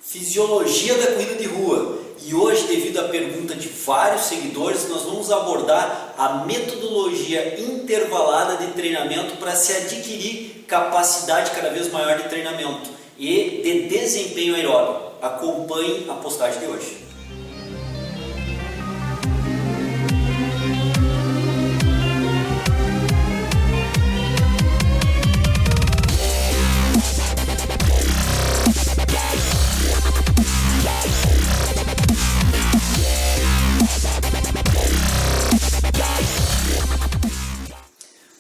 Fisiologia da corrida de rua. E hoje, devido à pergunta de vários seguidores, nós vamos abordar a metodologia intervalada de treinamento para se adquirir capacidade cada vez maior de treinamento e de desempenho aeróbico. Acompanhe a postagem de hoje.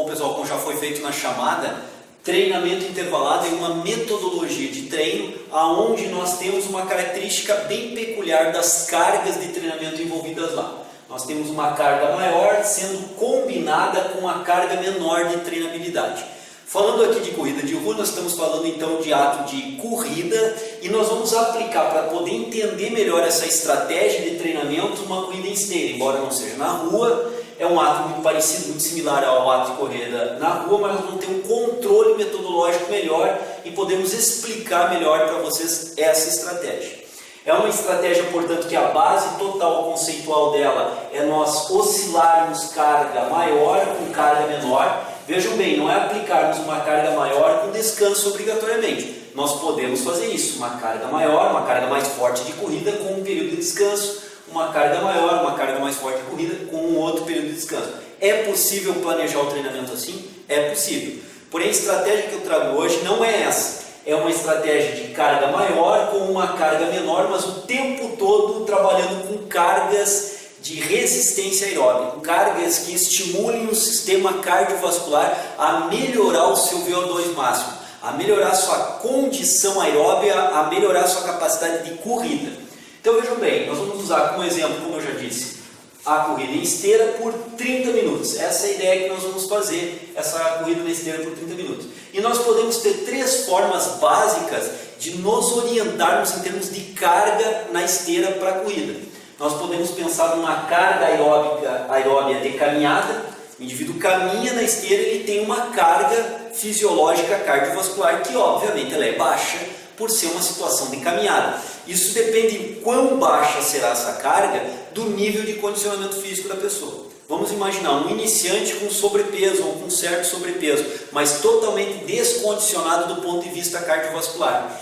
Bom pessoal, como já foi feito na chamada, treinamento intervalado é uma metodologia de treino onde nós temos uma característica bem peculiar das cargas de treinamento envolvidas lá. Nós temos uma carga maior sendo combinada com uma carga menor de treinabilidade. Falando aqui de corrida de rua, nós estamos falando então de ato de corrida e nós vamos aplicar para poder entender melhor essa estratégia de treinamento uma corrida em esteira, embora não seja na rua. É um ato muito parecido, muito similar ao ato de corrida na rua, mas nós vamos ter um controle metodológico melhor e podemos explicar melhor para vocês essa estratégia. É uma estratégia, portanto, que a base total conceitual dela é nós oscilarmos carga maior com carga menor. Vejam bem, não é aplicarmos uma carga maior com descanso obrigatoriamente. Nós podemos fazer isso, uma carga maior, uma carga mais forte de corrida com um período de descanso, uma carga maior, uma carga mais forte de corrida com um outro período de descanso. É possível planejar o treinamento assim? É possível. Porém, a estratégia que eu trago hoje não é essa. É uma estratégia de carga maior com uma carga menor, mas o tempo todo trabalhando com cargas de resistência aeróbica, cargas que estimulem o sistema cardiovascular a melhorar o seu VO2 máximo, a melhorar a sua condição aeróbica, a melhorar a sua capacidade de corrida. Então vejam bem, nós vamos usar como exemplo, como eu já disse, a corrida em esteira por 30 minutos. Essa é a ideia que nós vamos fazer, essa corrida na esteira por 30 minutos. E nós podemos ter três formas básicas de nos orientarmos em termos de carga na esteira para a corrida. Nós podemos pensar numa carga aeróbica de caminhada. O indivíduo caminha na esteira e ele tem uma carga fisiológica cardiovascular que obviamente ela é baixa por ser uma situação de caminhada. Isso depende de quão baixa será essa carga do nível de condicionamento físico da pessoa. Vamos imaginar um iniciante com sobrepeso ou com certo sobrepeso, mas totalmente descondicionado do ponto de vista cardiovascular.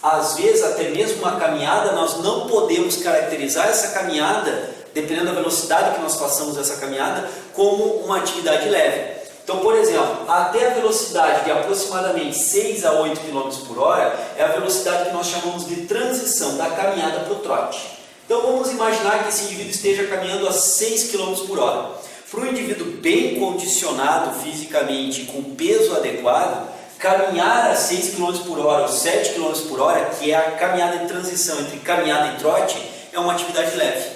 Às vezes, até mesmo uma caminhada, nós não podemos caracterizar essa caminhada, dependendo da velocidade que nós façamos essa caminhada, como uma atividade leve. Então, por exemplo, até a velocidade de aproximadamente 6 a 8 km por hora é a velocidade que nós chamamos de transição da caminhada para o trote. Então, vamos imaginar que esse indivíduo esteja caminhando a 6 km por hora. Para um indivíduo bem condicionado fisicamente, com peso adequado, caminhar a 6 km por hora ou 7 km por hora, que é a caminhada de transição entre caminhada e trote, é uma atividade leve.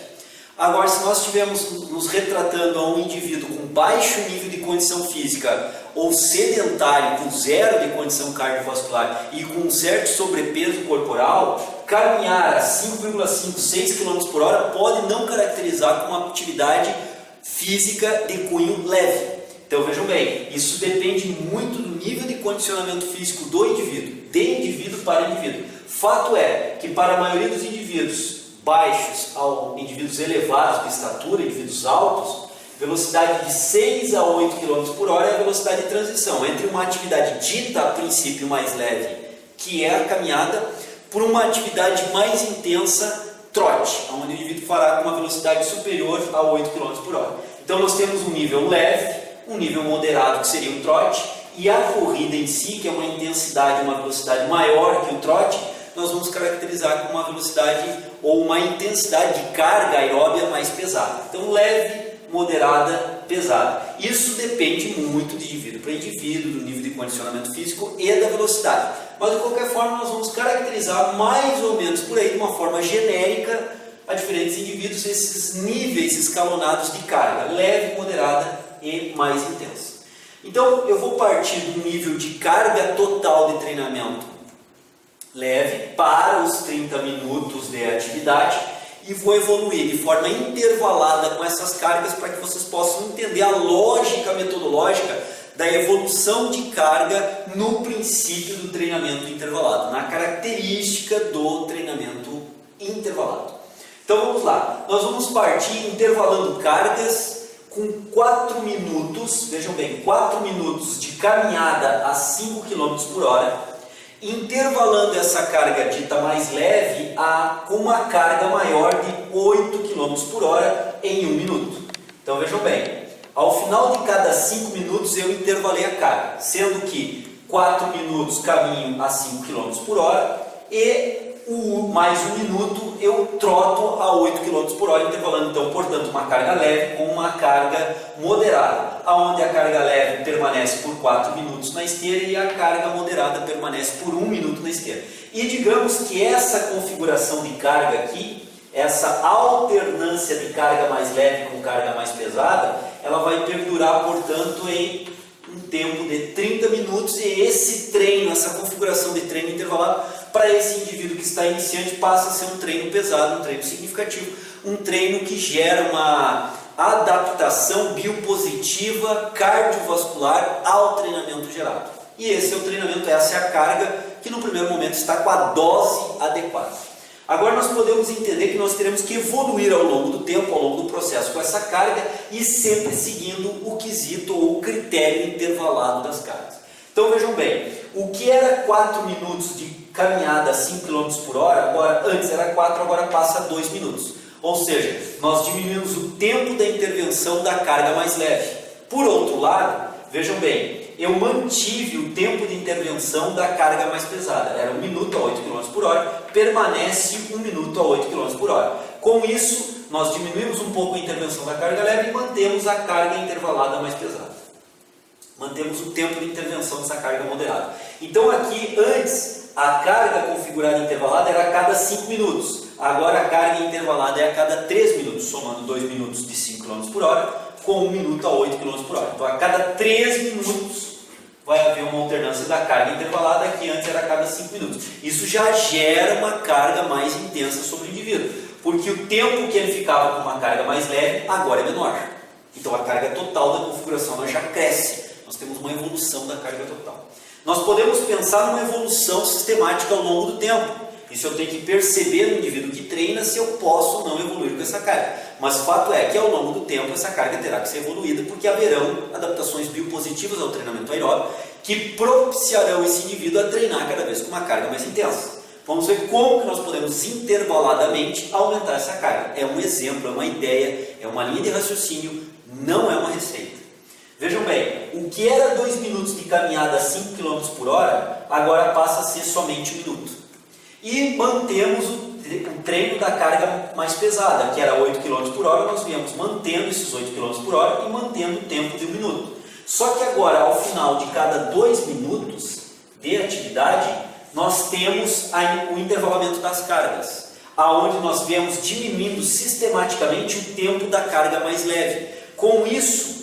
Agora, se nós estivermos nos retratando a um indivíduo com baixo nível de condição física ou sedentário, com zero de condição cardiovascular e com um certo sobrepeso corporal, caminhar a 5,5, 6 km por hora pode não caracterizar como uma atividade física de cunho leve. Então vejam bem, isso depende muito do nível de condicionamento físico do indivíduo, de indivíduo para indivíduo. Fato é que para a maioria dos indivíduos baixos ao indivíduos elevados de estatura, indivíduos altos, velocidade de 6 a 8 km por hora é a velocidade de transição entre uma atividade dita a princípio mais leve, que é a caminhada, por uma atividade mais intensa, trote, onde o indivíduo fará com uma velocidade superior a 8 km por hora. Então nós temos um nível leve, um nível moderado que seria o trote, e a corrida em si, que é uma intensidade, uma velocidade maior que o trote, nós vamos caracterizar como uma velocidade ou uma intensidade de carga aeróbica mais pesada. Então leve, moderada, pesada. Isso depende muito de indivíduo para indivíduo, do nível de condicionamento físico e da velocidade. Mas de qualquer forma nós vamos caracterizar mais ou menos por aí de uma forma genérica a diferentes indivíduos esses níveis escalonados de carga, leve, moderada e mais intensa. Então eu vou partir do nível de carga total de treinamento leve para os 30 minutos de atividade e vou evoluir de forma intervalada com essas cargas para que vocês possam entender a lógica metodológica da evolução de carga no princípio do treinamento intervalado, na característica do treinamento intervalado. Então vamos lá, nós vamos partir intervalando cargas com 4 minutos, vejam bem, 4 minutos de caminhada a 5 km por hora, intervalando essa carga dita mais leve com uma carga maior de 8 km por hora em 1 minuto. Então vejam bem, ao final de cada 5 minutos eu intervalei a carga, sendo que 4 minutos caminho a 5 km por hora e mais 1 minuto eu troto a 8 km por hora, intervalando então, portanto, uma carga leve com uma carga moderada, aonde a carga leve permanece por 4 minutos na esteira e a carga moderada permanece por 1 minuto na esteira. E digamos que essa configuração de carga aqui, essa alternância de carga mais leve com carga mais pesada, ela vai perdurar, portanto, em um tempo de 30 minutos, e esse treino, essa configuração de treino intervalado, para esse indivíduo que está iniciante, passa a ser um treino pesado, um treino significativo, um treino que gera uma adaptação biopositiva cardiovascular ao treinamento gerado. E esse é o treinamento, essa é a carga que no primeiro momento está com a dose adequada. Agora nós podemos entender que nós teremos que evoluir ao longo do tempo, ao longo do processo com essa carga e sempre seguindo o quesito ou o critério intervalado das cargas. Então vejam bem, o que era 4 minutos de caminhada a 5 km por hora, agora, antes era 4, agora passa a 2 minutos. Ou seja, nós diminuímos o tempo da intervenção da carga mais leve. Por outro lado, vejam bem, eu mantive o tempo de intervenção da carga mais pesada. Era 1 minuto a 8 km por hora, permanece 1 minuto a 8 km por hora. Com isso, nós diminuímos um pouco a intervenção da carga leve e mantemos a carga intervalada mais pesada. Mantemos o tempo de intervenção dessa carga moderada. Então aqui, antes, a carga configurada intervalada era a cada 5 minutos. Agora a carga intervalada é a cada 3 minutos, somando 2 minutos de 5 km por hora, com 1 minuto a 8 km por hora. Então a cada 3 minutos vai haver uma alternância da carga intervalada, que antes era a cada 5 minutos. Isso já gera uma carga mais intensa sobre o indivíduo, porque o tempo que ele ficava com uma carga mais leve, agora é menor. Então a carga total da configuração ela já cresce. Nós temos uma evolução da carga total. Nós podemos pensar numa evolução sistemática ao longo do tempo. Isso eu tenho que perceber no indivíduo que treina se eu posso ou não evoluir com essa carga. Mas o fato é que ao longo do tempo essa carga terá que ser evoluída, porque haverão adaptações biopositivas ao treinamento aeróbico que propiciarão esse indivíduo a treinar cada vez com uma carga mais intensa. Vamos ver como que nós podemos intervaladamente aumentar essa carga. É um exemplo, é uma ideia, é uma linha de raciocínio, não é uma receita. Vejam bem, o que era 2 minutos de caminhada a 5 km por hora, agora passa a ser somente 1 minuto. E mantemos o treino da carga mais pesada, que era 8 km por hora, nós viemos mantendo esses 8 km por hora e mantendo o tempo de 1 minuto. Só que agora, ao final de cada 2 minutos de atividade, nós temos o intervalamento das cargas, aonde nós viemos diminuindo sistematicamente o tempo da carga mais leve. Com isso,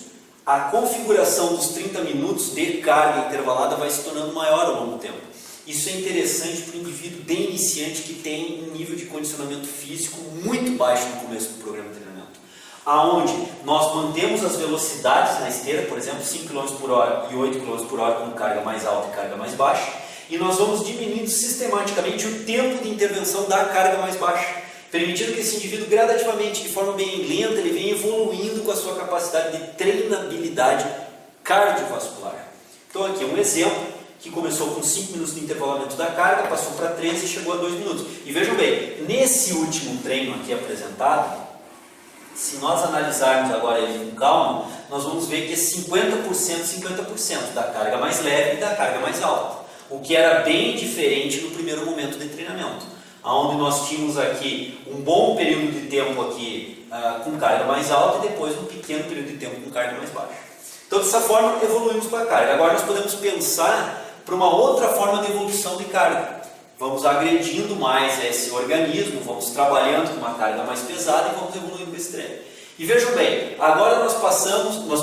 a configuração dos 30 minutos de carga intervalada vai se tornando maior ao longo do tempo. Isso é interessante para o indivíduo bem iniciante que tem um nível de condicionamento físico muito baixo no começo do programa de treinamento. Aonde nós mantemos as velocidades na esteira, por exemplo, 5 km por hora e 8 km por hora com carga mais alta e carga mais baixa, e nós vamos diminuindo sistematicamente o tempo de intervenção da carga mais baixa, permitindo que esse indivíduo gradativamente, de forma bem lenta, ele venha evoluindo com a sua capacidade de treinabilidade cardiovascular. Então aqui é um exemplo que começou com 5 minutos de intervalamento da carga, passou para 13 e chegou a 2 minutos. E vejam bem, nesse último treino aqui apresentado, se nós analisarmos agora ele com calma, nós vamos ver que é 50% da carga mais leve e da carga mais alta, o que era bem diferente no primeiro momento de treinamento, onde nós tínhamos aqui um bom período de tempo aqui com carga mais alta e depois um pequeno período de tempo com carga mais baixa. Então dessa forma evoluímos com a carga. Agora nós podemos pensar para uma outra forma de evolução de carga. Vamos agredindo mais esse organismo, vamos trabalhando com uma carga mais pesada e vamos evoluindo com esse treino. E vejam bem, agora nós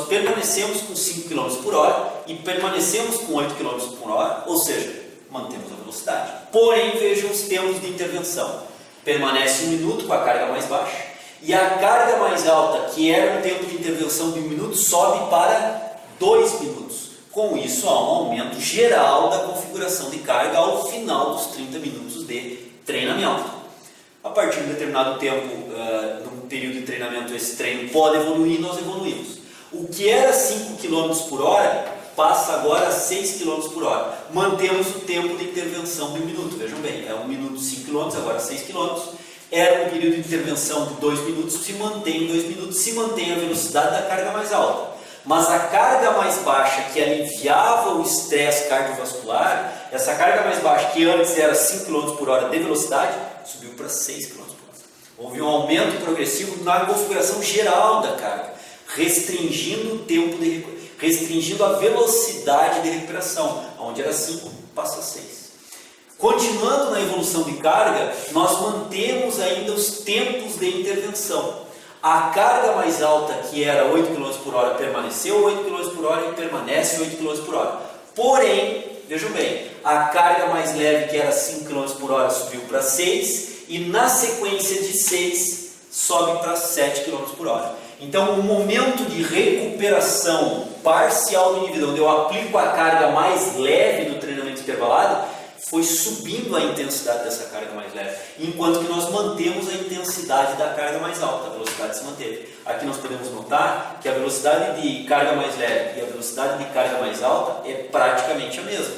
permanecemos com 5 km por hora e permanecemos com 8 km por hora, ou seja, mantemos a velocidade. Porém, vejam os tempos de intervenção. Permanece 1 minuto com a carga mais baixa e a carga mais alta, que era o tempo de intervenção de 1 minuto, sobe para 2 minutos. Com isso, há um aumento geral da configuração de carga ao final dos 30 minutos de treinamento. A partir de um determinado tempo, num período de treinamento, esse treino pode evoluir e nós evoluímos. O que era 5 km por hora passa agora a 6 km por hora. Mantemos o tempo de intervenção de 1 minuto. Vejam bem, é 1 minuto 5 km, agora 6 km. Era um período de intervenção de 2 minutos, se mantém em 2 minutos, se mantém a velocidade da carga mais alta. Mas a carga mais baixa, que aliviava o estresse cardiovascular, essa carga mais baixa, que antes era 5 km por hora de velocidade, subiu para 6 km por hora. Houve um aumento progressivo na configuração geral da carga, restringindo o tempo restringindo a velocidade de recuperação, onde era 5, passa a 6. Continuando na evolução de carga, nós mantemos ainda os tempos de intervenção. A carga mais alta, que era 8 km por hora, permaneceu 8 km por hora e permanece 8 km por hora. Porém, vejam bem, a carga mais leve, que era 5 km por hora, subiu para 6 e na sequência de 6 sobe para 7 km por hora. Então, o momento de recuperação parcial do indivíduo, onde eu aplico a carga mais leve do treinamento intervalado, foi subindo a intensidade dessa carga mais leve, enquanto que nós mantemos a intensidade da carga mais alta, a velocidade se manteve. Aqui nós podemos notar que a velocidade de carga mais leve e a velocidade de carga mais alta é praticamente a mesma.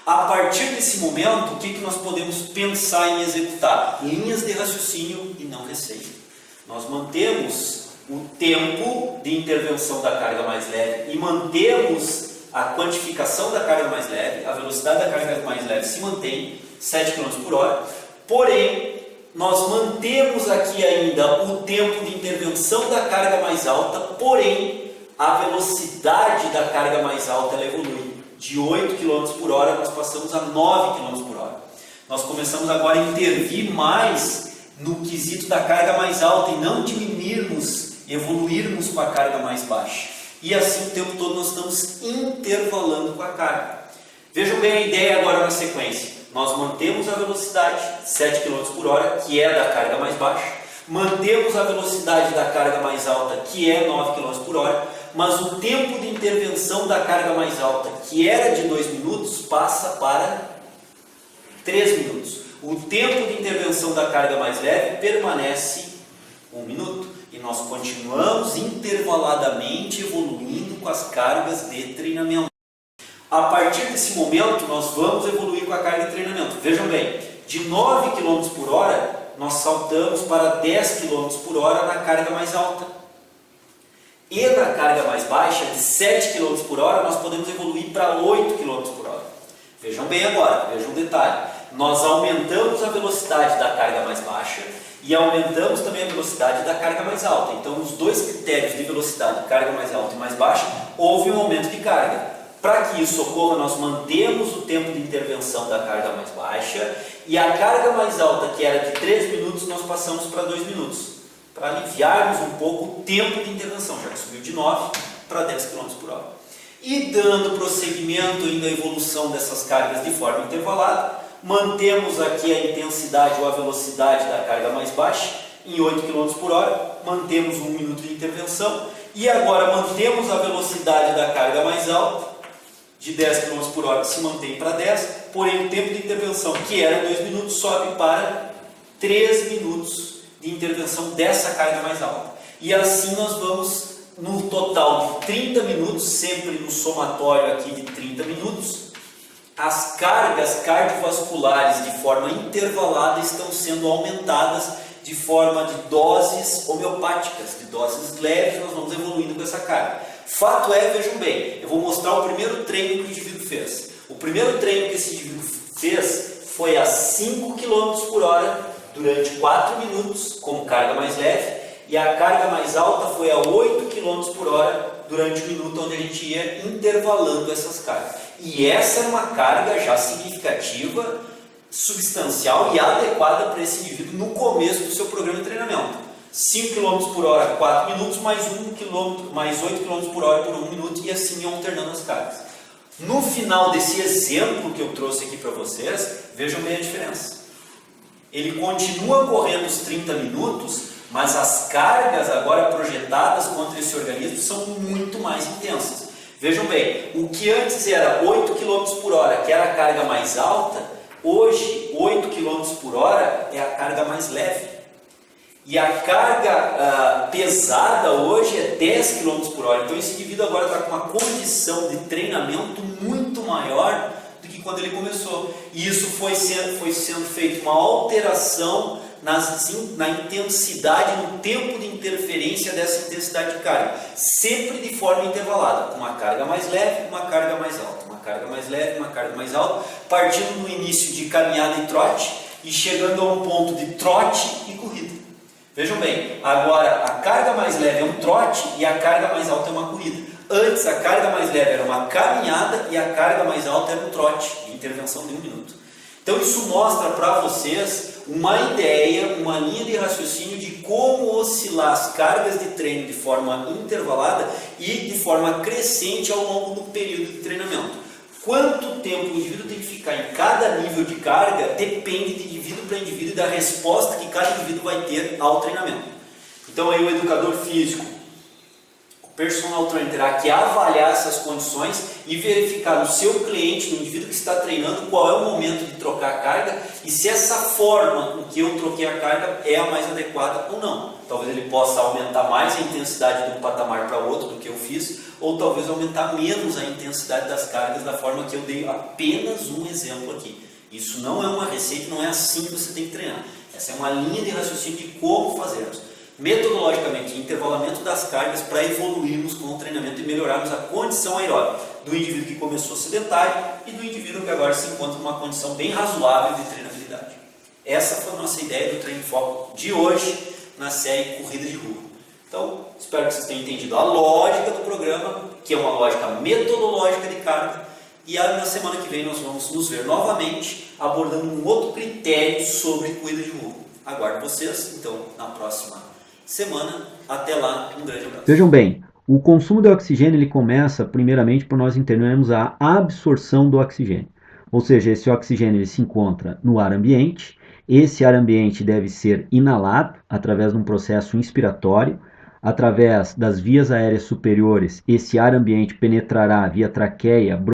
A partir desse momento, o que nós podemos pensar em executar? Linhas de raciocínio e não receita. Nós mantemos o tempo de intervenção da carga mais leve e mantemos a quantificação da carga mais leve, a velocidade da carga mais leve se mantém, 7 km por hora, porém, nós mantemos aqui ainda o tempo de intervenção da carga mais alta, porém, a velocidade da carga mais alta ela evolui. De 8 km por hora, nós passamos a 9 km por hora. Nós começamos agora a intervir mais no quesito da carga mais alta e não diminuirmos, evoluirmos com a carga mais baixa. E assim o tempo todo nós estamos intervalando com a carga. Vejam bem a ideia agora na sequência. Nós mantemos a velocidade 7 km por hora, que é da carga mais baixa. Mantemos a velocidade da carga mais alta, que é 9 km por hora. Mas o tempo de intervenção da carga mais alta, que era de 2 minutos, passa para 3 minutos. O tempo de intervenção da carga mais leve permanece 1 minuto. E nós continuamos intervaladamente evoluindo com as cargas de treinamento. A partir desse momento, nós vamos evoluir com a carga de treinamento. Vejam bem, de 9 km por hora, nós saltamos para 10 km por hora na carga mais alta. E na carga mais baixa, de 7 km por hora, nós podemos evoluir para 8 km por hora. Vejam bem agora, vejam um detalhe. Nós aumentamos a velocidade da carga mais baixa e aumentamos também a velocidade da carga mais alta. Então, os dois critérios de velocidade, carga mais alta e mais baixa, houve um aumento de carga. Para que isso ocorra, nós mantemos o tempo de intervenção da carga mais baixa e a carga mais alta, que era de 3 minutos, nós passamos para 2 minutos, para aliviarmos um pouco o tempo de intervenção, já que subiu de 9 para 10 km por hora. E dando prosseguimento ainda à evolução dessas cargas de forma intervalada, mantemos aqui a intensidade ou a velocidade da carga mais baixa em 8 km por hora, mantemos 1 minuto de intervenção e agora mantemos a velocidade da carga mais alta, de 10 km por hora se mantém para 10, porém o tempo de intervenção, que era 2 minutos, sobe para 3 minutos de intervenção dessa carga mais alta. E assim nós vamos no total de 30 minutos, sempre no somatório aqui de 30 minutos, as cargas cardiovasculares de forma intervalada estão sendo aumentadas de forma de doses homeopáticas, de doses leves, nós vamos evoluindo com essa carga. Fato é, vejam bem, eu vou mostrar o primeiro treino que o indivíduo fez. O primeiro treino que esse indivíduo fez foi a 5 km por hora durante 4 minutos, com carga mais leve, e a carga mais alta foi a 8 km por hora durante 1 minuto, onde a gente ia intervalando essas cargas. E essa é uma carga já significativa, substancial e adequada para esse indivíduo no começo do seu programa de treinamento. 5 km por hora, 4 minutos, mais 8 km por hora por 1 minuto, e assim iam alternando as cargas. No final desse exemplo que eu trouxe aqui para vocês, vejam bem a diferença. Ele continua correndo os 30 minutos, mas as cargas agora projetadas contra esse organismo são muito mais intensas. Vejam bem, o que antes era 8 km por hora, que era a carga mais alta, hoje 8 km por hora é a carga mais leve. E a carga pesada hoje é 10 km por hora. Então esse indivíduo agora está com uma condição de treinamento muito maior do que quando ele começou. E isso foi sendo feita uma alteração na intensidade, no tempo de interferência dessa intensidade de carga. Sempre de forma intervalada, com uma carga mais leve, uma carga mais alta. Uma carga mais leve, uma carga mais alta, partindo no início de caminhada e trote e chegando a um ponto de trote e corrida. Vejam bem, agora a carga mais leve é um trote e a carga mais alta é uma corrida. Antes a carga mais leve era uma caminhada e a carga mais alta era um trote, de intervenção de 1 minuto. Então isso mostra para vocês uma ideia, uma linha de raciocínio de como oscilar as cargas de treino de forma intervalada e de forma crescente ao longo do período de treinamento. Quanto tempo o indivíduo tem que ficar em cada nível de carga depende de indivíduo para indivíduo e da resposta que cada indivíduo vai ter ao treinamento. Então aí o educador físico, o personal trainer terá que avaliar essas condições e verificar no seu cliente, no indivíduo que está treinando, qual é o momento de trocar a carga e se essa forma com que eu troquei a carga é a mais adequada ou não. Talvez ele possa aumentar mais a intensidade de um patamar para outro do que eu fiz, ou talvez aumentar menos a intensidade das cargas da forma que eu dei apenas um exemplo aqui. Isso não é uma receita, não é assim que você tem que treinar. Essa é uma linha de raciocínio de como fazermos. Metodologicamente, intervalamento das cargas para evoluirmos com o treinamento e melhorarmos a condição aeróbica do indivíduo que começou sedentário e do indivíduo que agora se encontra numa condição bem razoável de treinabilidade. Essa foi a nossa ideia do Treino em Foco de hoje na série Corrida de Rua. Então, espero que vocês tenham entendido a lógica do programa, que é uma lógica metodológica de carga, e na semana que vem nós vamos nos ver novamente abordando um outro critério sobre corrida de rua. Aguardo vocês, então, na próxima semana. Até lá, um grande abraço. Vejam bem, o consumo de oxigênio ele começa primeiramente por nós entendermos a absorção do oxigênio. Ou seja, esse oxigênio ele se encontra no ar ambiente. Esse ar ambiente deve ser inalado através de um processo inspiratório. Através das vias aéreas superiores, esse ar ambiente penetrará via traqueia,